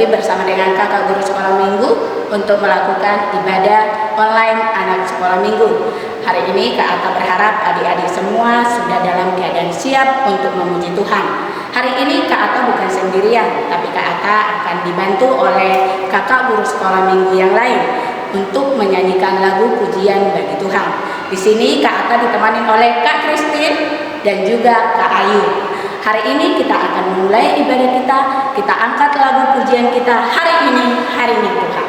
kembali bersama dengan kakak guru sekolah minggu untuk melakukan ibadah online anak sekolah minggu. Hari ini Kak Atta berharap adik-adik semua sudah dalam keadaan siap untuk memuji Tuhan. Hari ini Kak Atta bukan sendirian, tapi Kak Atta akan dibantu oleh kakak guru sekolah minggu yang lain untuk menyanyikan lagu pujian bagi Tuhan. Di sini Kak Atta ditemani oleh Kak Christine dan juga Kak Ayu. Hari ini kita akan memulai ibadah kita angkat lagu pujian kita hari ini, harinya Tuhan.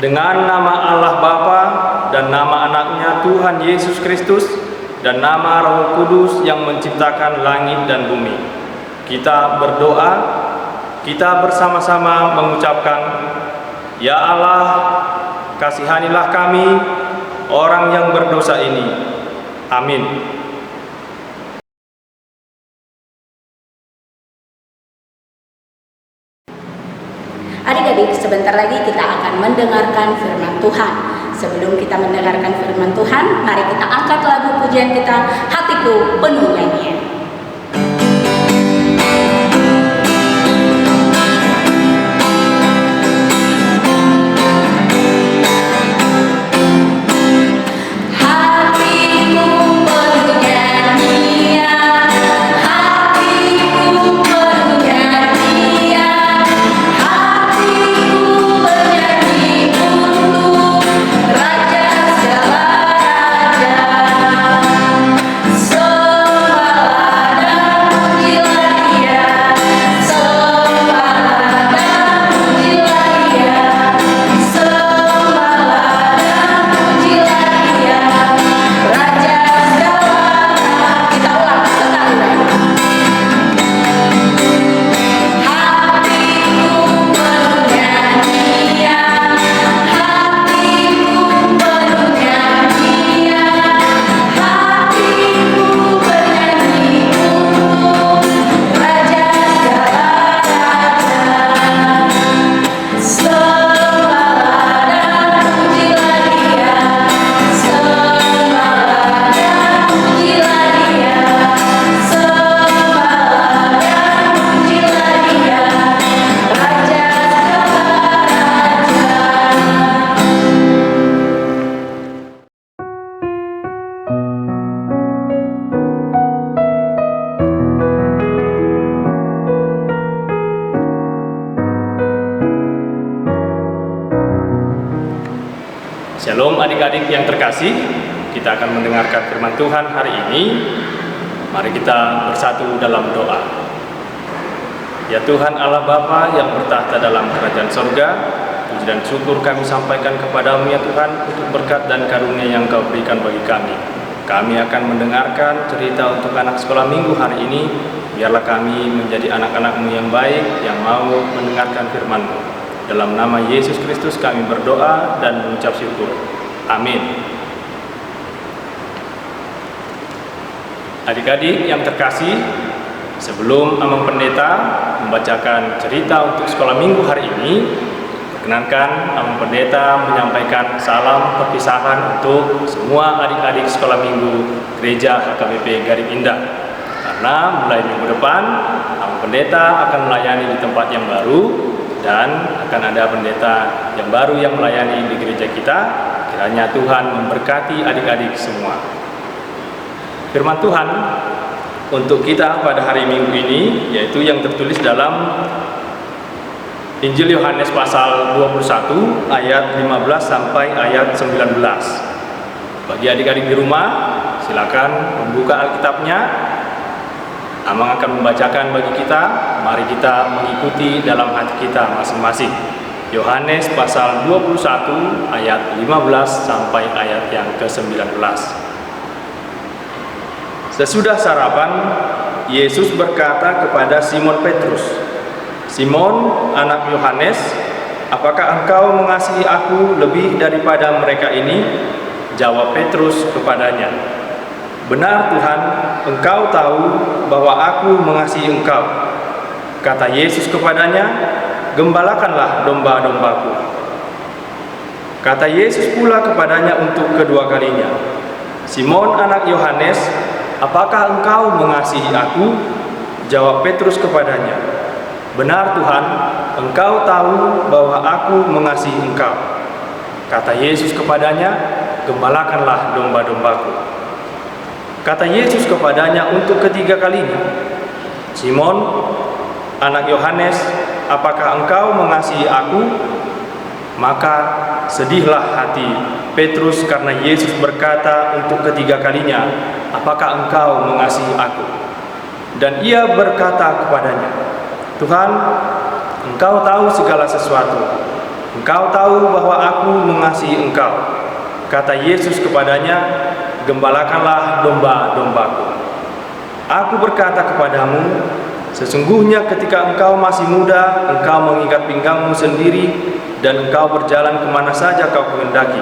Dengan nama Allah Bapa dan nama anaknya Tuhan Yesus Kristus dan nama Roh Kudus yang menciptakan langit dan bumi, kita berdoa, kita bersama-sama mengucapkan, Ya Allah, kasihanilah kami, orang yang berdosa ini. Amin. Adik-adik, sebentar lagi kita akan mendengarkan firman Tuhan. Sebelum kita mendengarkan firman Tuhan, mari kita angkat lagu pujian kita, Hatiku Penuh Nyanyian. Shalom adik-adik yang terkasih, kita akan mendengarkan firman Tuhan hari ini. Mari kita bersatu dalam doa. Ya Tuhan Allah Bapa yang bertahta dalam kerajaan sorga, puji dan syukur kami sampaikan kepadamu ya Tuhan untuk berkat dan karunia yang Kau berikan bagi kami. Kami akan mendengarkan cerita untuk anak sekolah minggu hari ini. Biarlah kami menjadi anak-anak-Mu yang baik, yang mau mendengarkan firman-Mu. Dalam nama Yesus Kristus kami berdoa dan mengucap syukur. Amin. Adik-adik yang terkasih, sebelum Amang Pendeta membacakan cerita untuk sekolah minggu hari ini, perkenankan Amang Pendeta menyampaikan salam perpisahan untuk semua adik-adik sekolah minggu Gereja HKBP Gading Indah. Karena mulai minggu depan, Amang Pendeta akan melayani di tempat yang baru dan akan ada pendeta yang baru yang melayani di gereja kita. Kiranya Tuhan memberkati adik-adik semua. Firman Tuhan untuk kita pada hari Minggu ini yaitu yang tertulis dalam Injil Yohanes pasal 21 ayat 15 sampai ayat 19. Bagi adik-adik di rumah, silakan membuka Alkitabnya. Amang akan membacakan bagi kita. Mari kita mengikuti dalam hati kita masing-masing. Yohanes pasal 21 ayat 15 sampai ayat yang ke-19. Sesudah sarapan, Yesus berkata kepada Simon Petrus, "Simon, anak Yohanes, apakah engkau mengasihi aku lebih daripada mereka ini?" Jawab Petrus kepadanya, "Benar Tuhan, engkau tahu bahwa aku mengasihi engkau." Kata Yesus kepadanya, "Gembalakanlah domba-dombaku." Kata Yesus pula kepadanya untuk kedua kalinya, "Simon, anak Yohanes, apakah engkau mengasihi aku?" Jawab Petrus kepadanya, "Benar Tuhan, engkau tahu bahwa aku mengasihi engkau." Kata Yesus kepadanya, "Gembalakanlah domba-dombaku." Kata Yesus kepadanya untuk ketiga kalinya, "Simon, anak Yohanes, apakah engkau mengasihi aku?" Maka sedihlah hati Petrus karena Yesus berkata untuk ketiga kalinya, "Apakah engkau mengasihi aku?" Dan ia berkata kepadanya, "Tuhan, engkau tahu segala sesuatu. Engkau tahu bahwa aku mengasihi engkau." Kata Yesus kepadanya, "Gembalakanlah domba-dombaku. Aku berkata kepadamu, sesungguhnya ketika engkau masih muda, engkau mengikat pinggangmu sendiri dan engkau berjalan kemana saja kau kehendaki.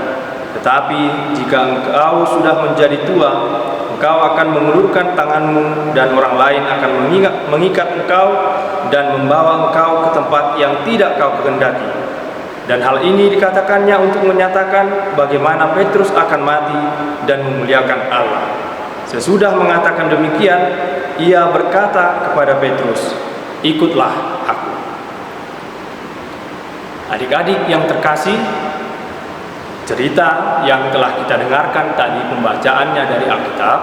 Tetapi jika engkau sudah menjadi tua, engkau akan mengulurkan tanganmu dan orang lain akan mengikat engkau dan membawa engkau ke tempat yang tidak kau kehendaki." Dan hal ini dikatakannya untuk menyatakan bagaimana Petrus akan mati dan memuliakan Allah. Sesudah mengatakan demikian, ia berkata kepada Petrus, "Ikutlah aku." Adik-adik yang terkasih, cerita yang telah kita dengarkan tadi pembacaannya dari Alkitab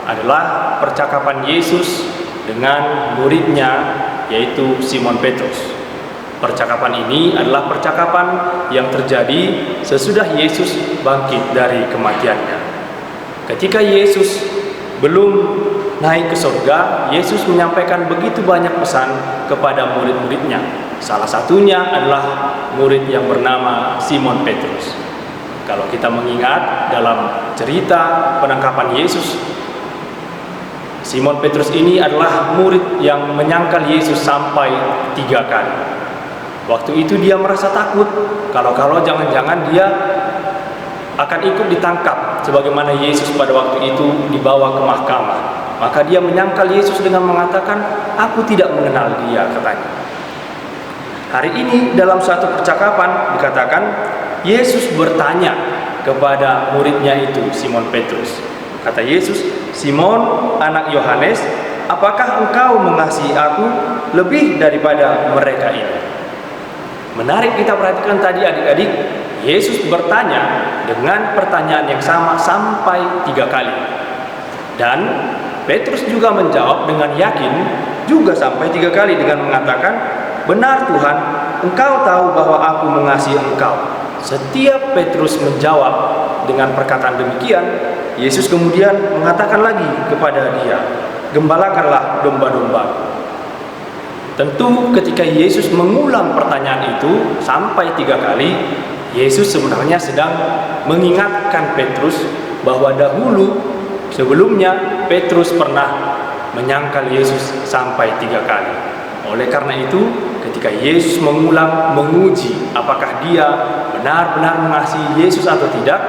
adalah percakapan Yesus dengan muridnya yaitu Simon Petrus. Percakapan ini adalah percakapan yang terjadi sesudah Yesus bangkit dari kematiannya. Ketika Yesus belum naik ke surga, Yesus menyampaikan begitu banyak pesan kepada murid-muridnya. Salah satunya adalah murid yang bernama Simon Petrus. Kalau kita mengingat dalam cerita penangkapan Yesus, Simon Petrus ini adalah murid yang menyangkal Yesus sampai 3 kali. Waktu itu dia merasa takut kalau jangan-jangan dia akan ikut ditangkap sebagaimana Yesus pada waktu itu dibawa ke mahkamah. Maka dia menyangkal Yesus dengan mengatakan, "Aku tidak mengenal dia," katanya. Hari ini dalam suatu percakapan dikatakan Yesus bertanya kepada muridnya itu Simon Petrus. Kata Yesus, "Simon, anak Yohanes, apakah engkau mengasihi aku lebih daripada mereka ini?" Menarik kita perhatikan tadi adik-adik, Yesus bertanya dengan pertanyaan yang sama sampai 3 kali. Dan Petrus juga menjawab dengan yakin juga sampai 3 kali dengan mengatakan, "Benar Tuhan, engkau tahu bahwa aku mengasihi engkau." Setiap Petrus menjawab dengan perkataan demikian, Yesus kemudian mengatakan lagi kepada dia, "Gembalakanlah domba-domba." Tentu ketika Yesus mengulang pertanyaan itu sampai 3 kali, Yesus sebenarnya sedang mengingatkan Petrus bahwa dahulu sebelumnya Petrus pernah menyangkal Yesus sampai 3 kali. Oleh karena itu, ketika Yesus mengulang menguji apakah dia benar-benar mengasihi Yesus atau tidak,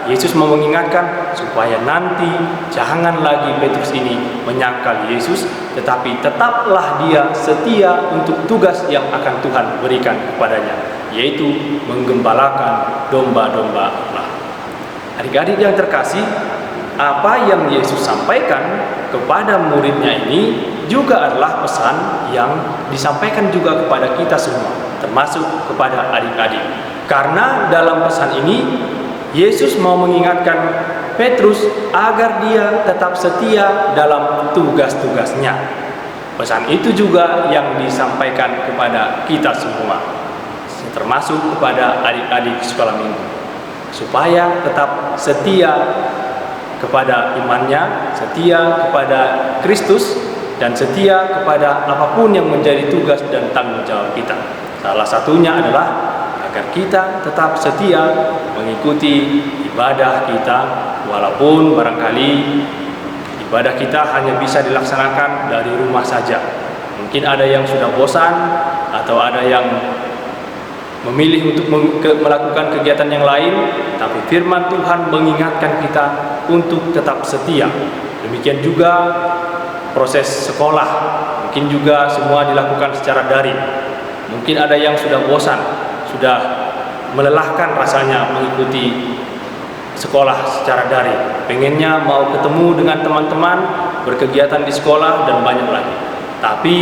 Yesus mau mengingatkan supaya nanti jangan lagi Petrus ini menyangkal Yesus, tetapi tetaplah dia setia untuk tugas yang akan Tuhan berikan kepadanya, yaitu menggembalakan domba-domba Allah. Adik-adik yang terkasih, apa yang Yesus sampaikan kepada muridnya ini juga adalah pesan yang disampaikan juga kepada kita semua, termasuk kepada adik-adik. Karena dalam pesan ini Yesus mau mengingatkan Petrus agar dia tetap setia dalam tugas-tugasnya. Pesan itu juga yang disampaikan kepada kita semua, termasuk kepada adik-adik sekolah minggu, supaya tetap setia kepada imannya, setia kepada Kristus, dan setia kepada apapun yang menjadi tugas dan tanggung jawab kita. Salah satunya adalah agar kita tetap setia mengikuti ibadah kita, walaupun barangkali ibadah kita hanya bisa dilaksanakan dari rumah saja. Mungkin ada yang sudah bosan atau ada yang memilih untuk melakukan kegiatan yang lain, tapi firman Tuhan mengingatkan kita untuk tetap setia. Demikian juga proses sekolah, mungkin juga semua dilakukan secara daring. Mungkin ada yang sudah bosan, sudah melelahkan rasanya mengikuti sekolah secara daring, pengennya mau ketemu dengan teman-teman, berkegiatan di sekolah, dan banyak lagi. Tapi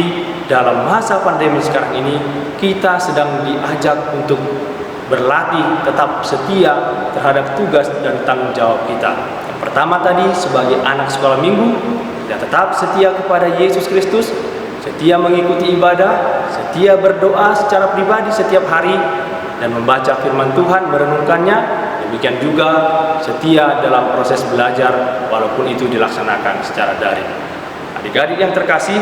dalam masa pandemi sekarang ini, kita sedang diajak untuk berlatih tetap setia terhadap tugas dan tanggung jawab kita. Yang pertama tadi, sebagai anak sekolah minggu, kita tetap setia kepada Yesus Kristus, setia mengikuti ibadah, setia berdoa secara pribadi setiap hari, dan membaca firman Tuhan, merenungkannya. Demikian juga setia dalam proses belajar, walaupun itu dilaksanakan secara daring. Adik-adik yang terkasih,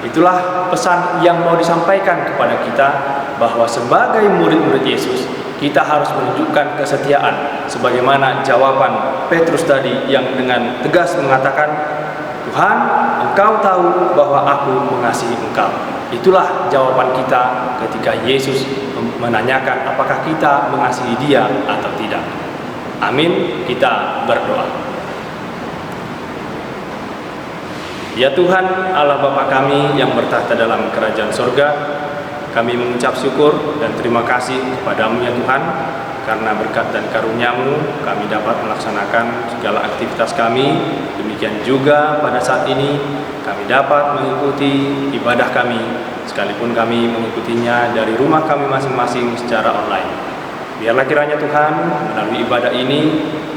itulah pesan yang mau disampaikan kepada kita, bahwa sebagai murid-murid Yesus, kita harus menunjukkan kesetiaan, sebagaimana jawaban Petrus tadi yang dengan tegas mengatakan, Tuhan, Engkau tahu bahwa aku mengasihi Engkau. Itulah jawaban kita ketika Yesus menanyakan apakah kita mengasihi Dia atau tidak. Amin, kita berdoa. Ya Tuhan, Allah Bapa kami yang bertahta dalam kerajaan surga, kami mengucap syukur dan terima kasih kepadamu ya Tuhan, karena berkat dan karunia-Mu kami dapat melaksanakan segala aktivitas kami. Demikian juga pada saat ini kami dapat mengikuti ibadah kami, sekalipun kami mengikutinya dari rumah kami masing-masing secara online. Biarlah kiranya Tuhan, melalui ibadah ini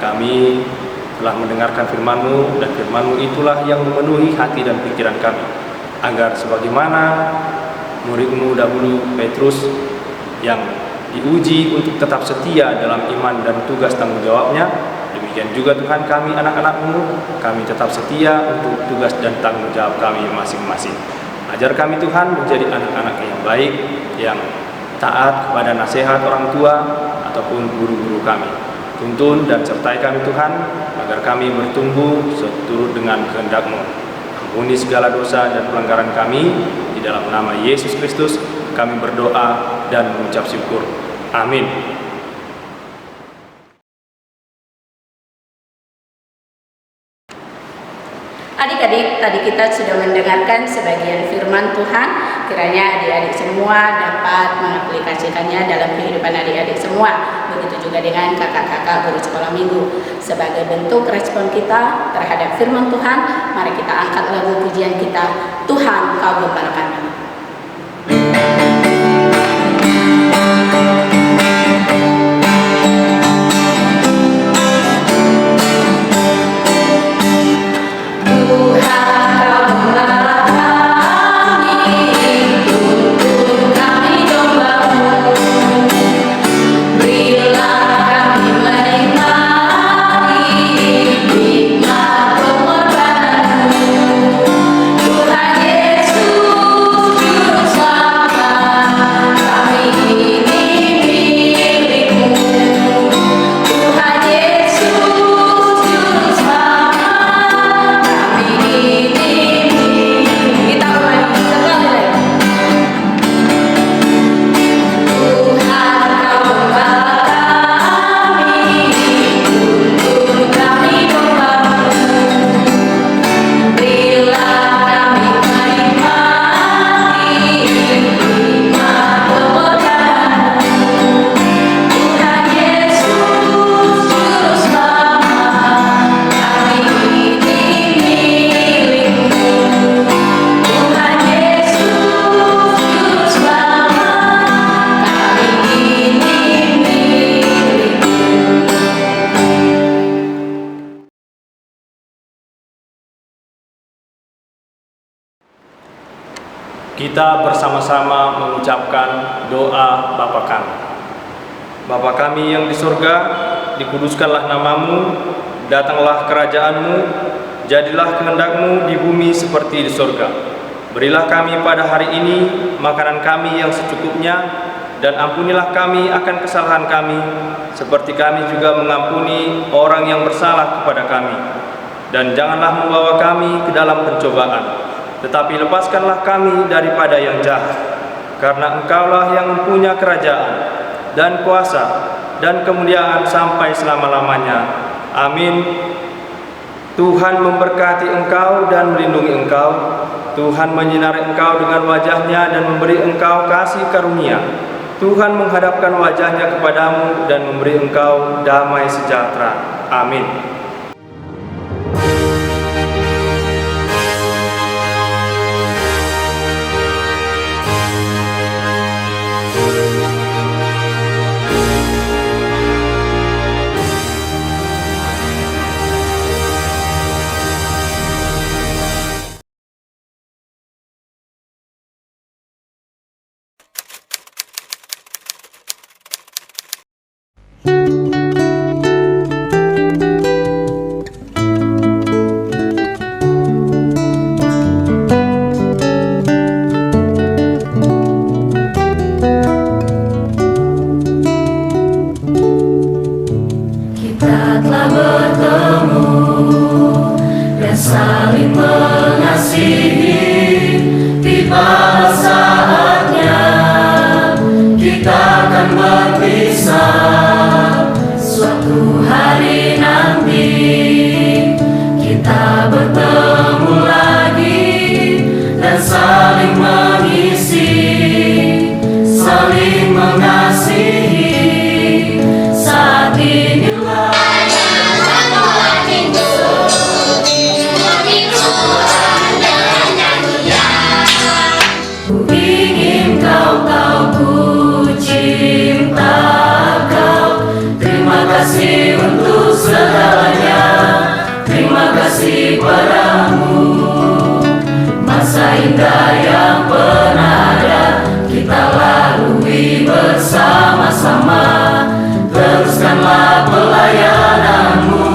kami telah mendengarkan firman-Mu, dan firman-Mu itulah yang memenuhi hati dan pikiran kami, agar sebagaimana murid-Mu dahulu Petrus yang diuji untuk tetap setia dalam iman dan tugas tanggung jawabnya, demikian juga Tuhan kami anak-anak-Mu, kami tetap setia untuk tugas dan tanggung jawab kami masing-masing. Ajar kami Tuhan menjadi anak-anak yang baik, yang taat kepada nasihat orang tua ataupun guru-guru kami. Tuntun dan sertai kami Tuhan, agar kami bertumbuh seturut dengan kehendak-Mu. Ampuni segala dosa dan pelanggaran kami, di dalam nama Yesus Kristus kami berdoa dan mengucap syukur. Amin. Adik-adik, tadi kita sudah mendengarkan sebagian firman Tuhan. Kiranya adik-adik semua dapat mengaplikasikannya dalam kehidupan adik-adik semua. Begitu juga dengan kakak-kakak guru sekolah minggu. Sebagai bentuk respon kita terhadap firman Tuhan, mari kita angkat lagu pujian kita, Tuhan Kau Gembala Kami. Tuhan Yesus Juru Selamat. Kita bersama-sama mengucapkan doa Bapa kami. Bapa kami yang di surga, dikuduskanlah namamu, datanglah kerajaanmu, jadilah kehendak-Mu di bumi seperti di surga. Berilah kami pada hari ini makanan kami yang secukupnya, dan ampunilah kami akan kesalahan kami, seperti kami juga mengampuni orang yang bersalah kepada kami. Dan janganlah membawa kami ke dalam pencobaan, tetapi lepaskanlah kami daripada yang jahat, karena Engkaulah yang mempunyai kerajaan dan kuasa dan kemuliaan sampai selama-lamanya. Amin. Tuhan memberkati engkau dan melindungi engkau. Tuhan menyinari engkau dengan wajah-Nya dan memberi engkau kasih karunia. Tuhan menghadapkan wajah-Nya kepadamu dan memberi engkau damai sejahtera. Amin. Saling mengasihi, tibalah saatnya kita akan berpisah. Suatu hari nanti kita bertemu lagi dan saling mengisi, saling mengasihi. Saat inilah ingin kau tahu ku cinta kau. Terima kasih untuk segalanya, terima kasih padamu. Masa indah yang pernah ada kita lalui bersama-sama. Teruskanlah pelayananmu,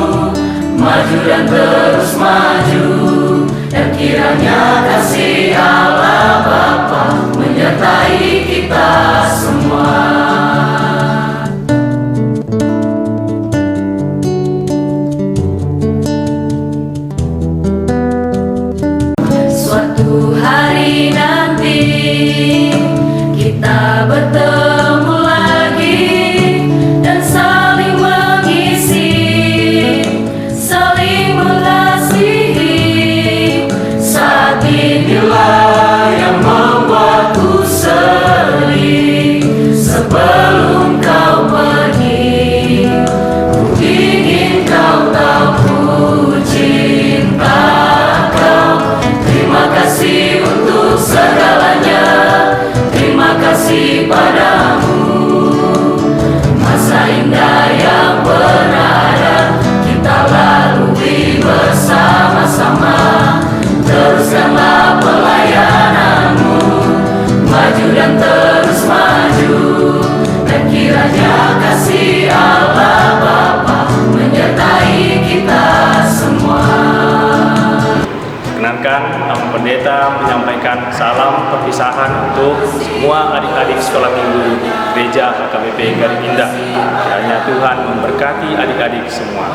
maju dan terus maju. Dan kiranya kasih Allah Bapa menyertai kita semua. Suatu hari nanti kita bertemu lagi dan saling mengisi, saling mengasihi. Saat inilah yang membuatku sedih. Sebelum kau pergi, ku ingin kau tahu ku cinta kau. Terima kasih untuk segalanya, terima kasih padamu. Masa indah yang pernah ada kita lalui bersama-sama. Teruskanlah pelayananmu, maju dan terus maju. Dan kiranya kasih Allah Bapa menyertai kita semua. Perkenankan Pendeta menyampaikan salam perpisahan untuk semua adik-adik sekolah minggu Gereja HKBP Gading Indah. Kiranya Tuhan memberkati adik-adik semua.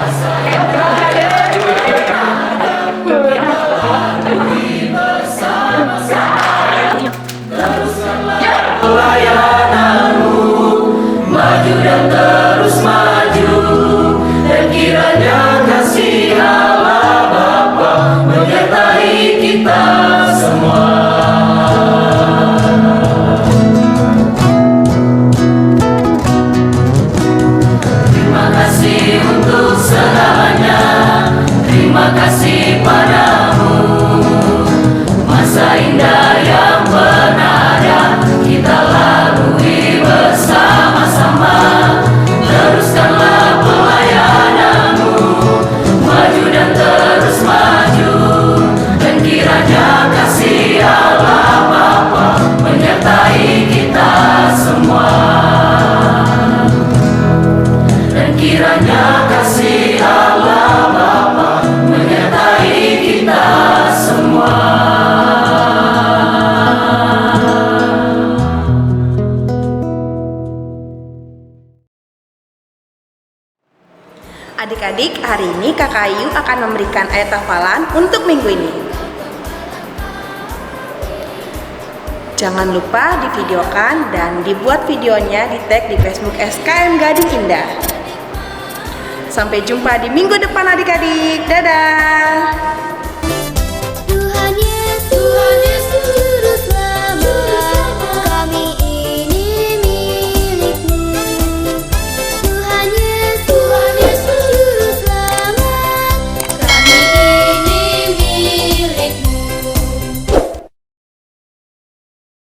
Pelayananmu, maju dan terus maju. Dan kiranya kasih Allah Bapa menyertai kita semua. Terima kasih untuk segalanya, Adik-adik, hari ini Kakak Ayu akan memberikan ayat hafalan untuk minggu ini. Jangan lupa divideokan dan dibuat videonya di tag di Facebook SKM Gading Indah. Sampai jumpa di minggu depan adik-adik. Dadah!